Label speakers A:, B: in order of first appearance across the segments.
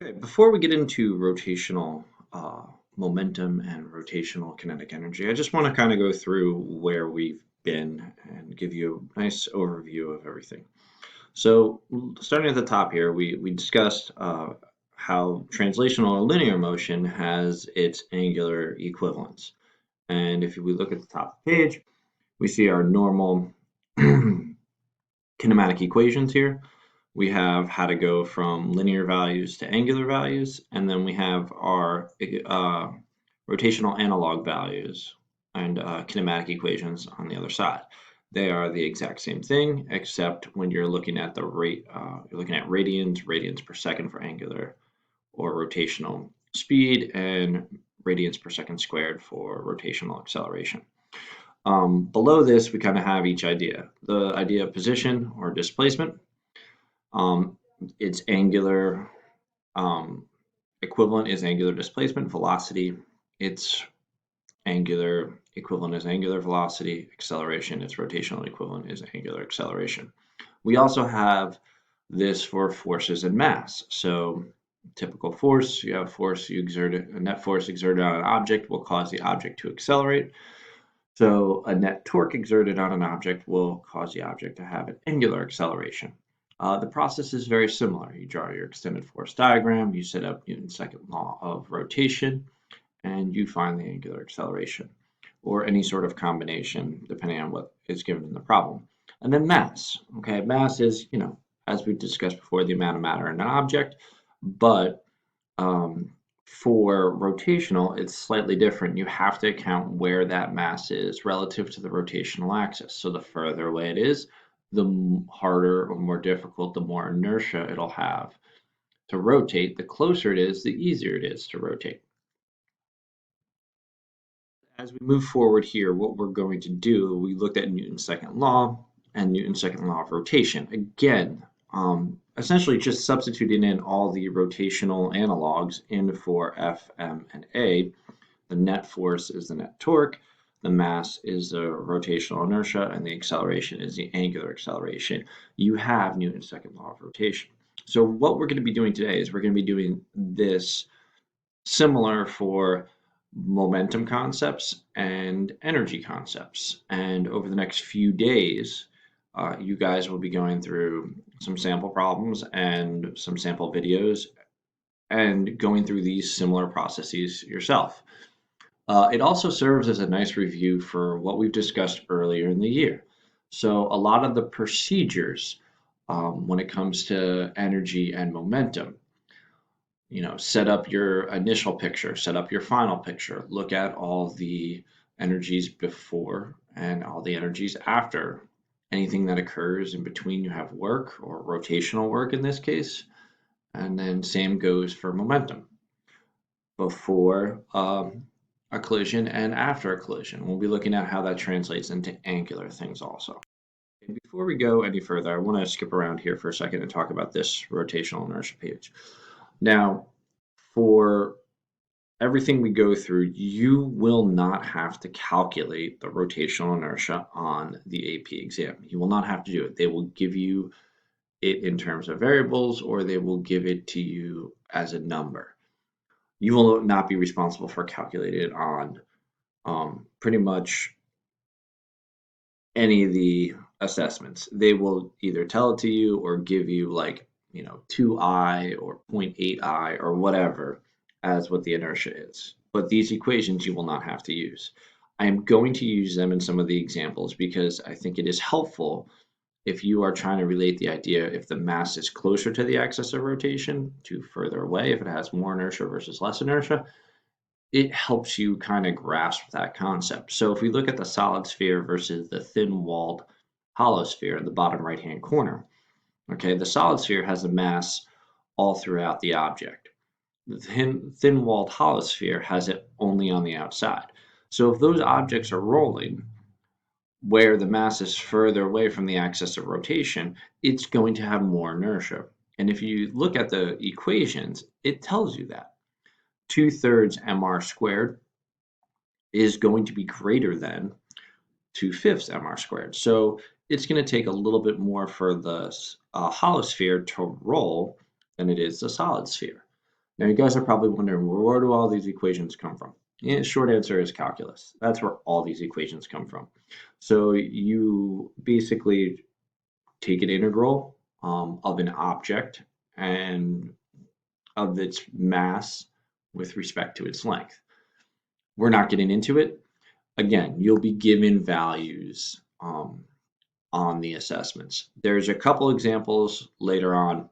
A: Okay, before we get into rotational momentum and rotational kinetic energy, I just want to kind of go through where we've been and give you a nice overview of everything. So, starting at the top here, we discussed how translational or linear motion has its angular equivalents. And if we look at the top of the page, we see our normal kinematic equations here. We have how to go from linear values to angular values, and then we have our rotational analog values and kinematic equations on the other side. They are the exact same thing, except when you're looking at the rate, you're looking at radians per second for angular or rotational speed, and radians per second squared for rotational acceleration. Below this, we kind of have each idea. The idea of position or displacement. Its angular equivalent is angular displacement, velocity. Its angular equivalent is angular velocity, acceleration. Its rotational equivalent is angular acceleration. We also have this for forces and mass. So typical force, you have force you exert, a net force exerted on an object will cause the object to accelerate. So a net torque exerted on an object will cause the object to have an angular acceleration. The process is very similar. You draw your extended force diagram, you set up Newton's second law of rotation, and you find the angular acceleration, or any sort of combination, depending on what is given in the problem. And then mass. Okay, mass is, as we discussed before, the amount of matter in an object, but for rotational, it's slightly different. You have to account where that mass is relative to the rotational axis. So the further away it is, the harder or more difficult, the more inertia it'll have to rotate. The closer it is, the easier it is to rotate. As we move forward here, what we're going to do, we looked at Newton's second law and Newton's second law of rotation. Again, essentially just substituting in all the rotational analogs in for F, M, and A. The net force is the net torque, the mass is the rotational inertia, and the acceleration is the angular acceleration. You have Newton's second law of rotation. So what we're going to be doing today is we're going to be doing this similar for momentum concepts and energy concepts. And over the next few days, you guys will be going through some sample problems and some sample videos and going through these similar processes yourself. It also serves as a nice review for what we've discussed earlier in the year. So a lot of the procedures when it comes to energy and momentum, set up your initial picture, set up your final picture, look at all the energies before and all the energies after. Anything that occurs in between, you have work or rotational work in this case, and then same goes for momentum before a collision and after a collision. We'll be looking at how that translates into angular things also. And before we go any further, I want to skip around here for a second and talk about this rotational inertia page. Now, for everything we go through, you will not have to calculate the rotational inertia on the AP exam. You will not have to do it. They will give you it in terms of variables, or they will give it to you as a number. You will not be responsible for calculating it on pretty much any of the assessments. They will either tell it to you or give you 2i or 0.8i or whatever as what the inertia is. But these equations you will not have to use. I am going to use them in some of the examples because I think it is helpful if you are trying to relate the idea if the mass is closer to the axis of rotation to further away, if it has more inertia versus less inertia, it helps you kind of grasp that concept. So if we look at the solid sphere versus the thin-walled hollow sphere in the bottom right-hand corner, okay, the solid sphere has a mass all throughout the object. The thin-walled hollow sphere has it only on the outside. So if those objects are rolling where the mass is further away from the axis of rotation, it's going to have more inertia. And if you look at the equations, it tells you that. 2/3 mr squared is going to be greater than 2/5 mr squared. So it's going to take a little bit more for the hollow sphere to roll than it is the solid sphere. Now you guys are probably wondering, well, where do all these equations come from? Yeah, short answer is calculus. That's where all these equations come from. So you basically take an integral of an object and of its mass with respect to its length. We're not getting into it. Again, you'll be given values on the assessments. There's a couple examples later on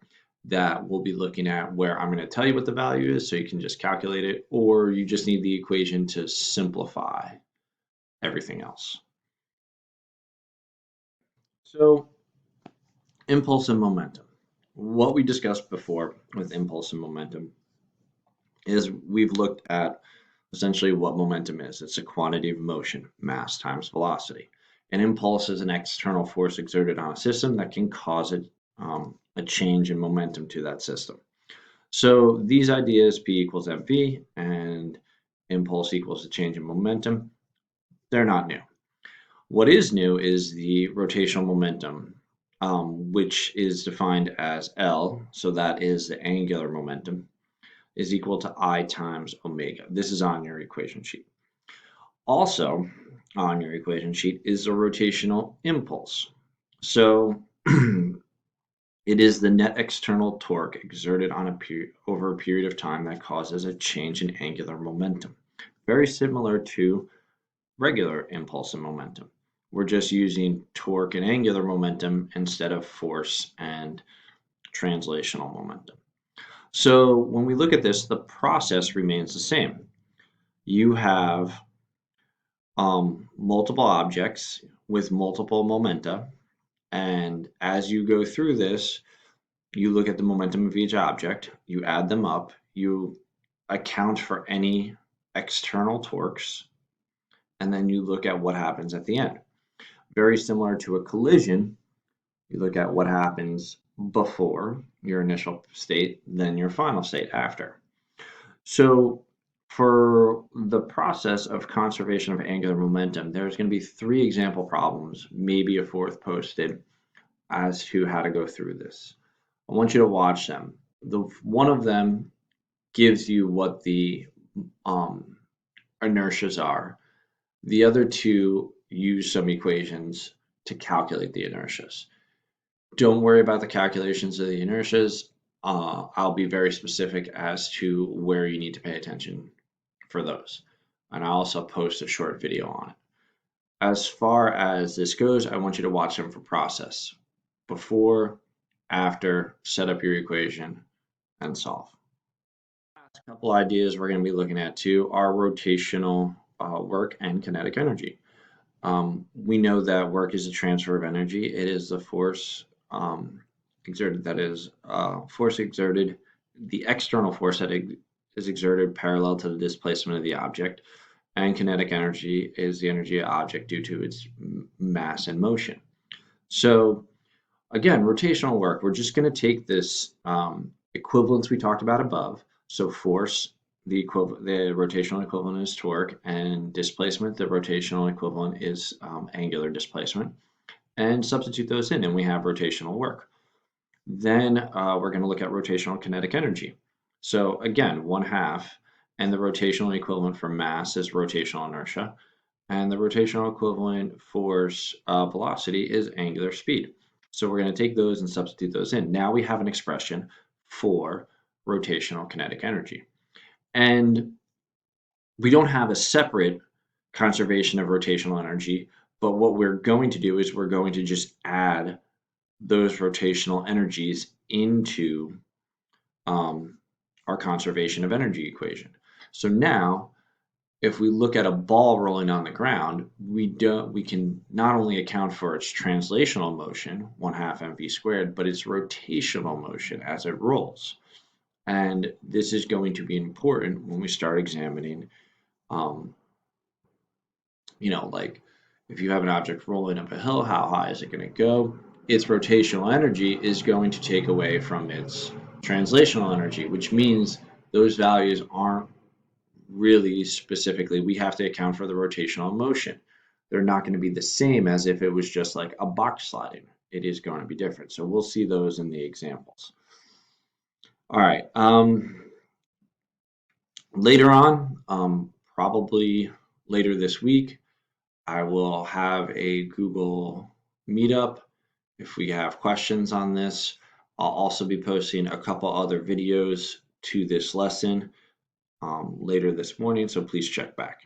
A: that we'll be looking at where I'm going to tell you what the value is so you can just calculate it, or you just need the equation to simplify everything else. So, impulse and momentum. What we discussed before with impulse and momentum is we've looked at essentially what momentum is. It's a quantity of motion, mass times velocity. An impulse is an external force exerted on a system that can cause a change in momentum to that system. So these ideas, P equals mv and impulse equals a change in momentum, they're not new. What is new is the rotational momentum, which is defined as L, so that is the angular momentum, is equal to I times omega. This is on your equation sheet. Also on your equation sheet is a rotational impulse. So it is the net external torque exerted on over a period of time that causes a change in angular momentum. Very similar to regular impulse and momentum. We're just using torque and angular momentum instead of force and translational momentum. So when we look at this, the process remains the same. You have multiple objects with multiple momenta, and as you go through this, you look at the momentum of each object, you add them up, you account for any external torques, and then you look at what happens at the end. Very similar to a collision, you look at what happens before your initial state, then your final state after. So for the process of conservation of angular momentum, there's going to be 3 example problems, maybe a 4th posted, as to how to go through this. I want you to watch them. One of them gives you what the inertias are. The other 2 use some equations to calculate the inertias. Don't worry about the calculations of the inertias. I'll be very specific as to where you need to pay attention for those. And I'll also post a short video on it. As far as this goes, I want you to watch them for process. Before, after, set up your equation, and solve. A couple ideas we're going to be looking at too are rotational work and kinetic energy. We know that work is a transfer of energy. It is the force exerted, that is, force exerted, the external force that is exerted parallel to the displacement of the object, and kinetic energy is the energy of object due to its mass and motion. So again, rotational work, we're just going to take this equivalence we talked about above. So force, the rotational equivalent is torque, and displacement, the rotational equivalent is angular displacement, and substitute those in, and we have rotational work. Then we're going to look at rotational kinetic energy. So again, 1/2, and the rotational equivalent for mass is rotational inertia, and the rotational equivalent for velocity is angular speed. So we're going to take those and substitute those in. Now we have an expression for rotational kinetic energy. And we don't have a separate conservation of rotational energy, but what we're going to do is we're going to just add those rotational energies into our conservation of energy equation. So now, if we look at a ball rolling on the ground, we can not only account for its translational motion, 1/2 mv squared, but its rotational motion as it rolls. And this is going to be important when we start examining, like if you have an object rolling up a hill, how high is it going to go? Its rotational energy is going to take away from its translational energy, which means those values aren't really specifically, we have to account for the rotational motion. They're not going to be the same as if it was just like a box sliding. It is going to be different. So we'll see those in the examples. All right. Later on, probably later this week, I will have a Google Meetup. If we have questions on this, I'll also be posting a couple other videos to this lesson later this morning, so please check back.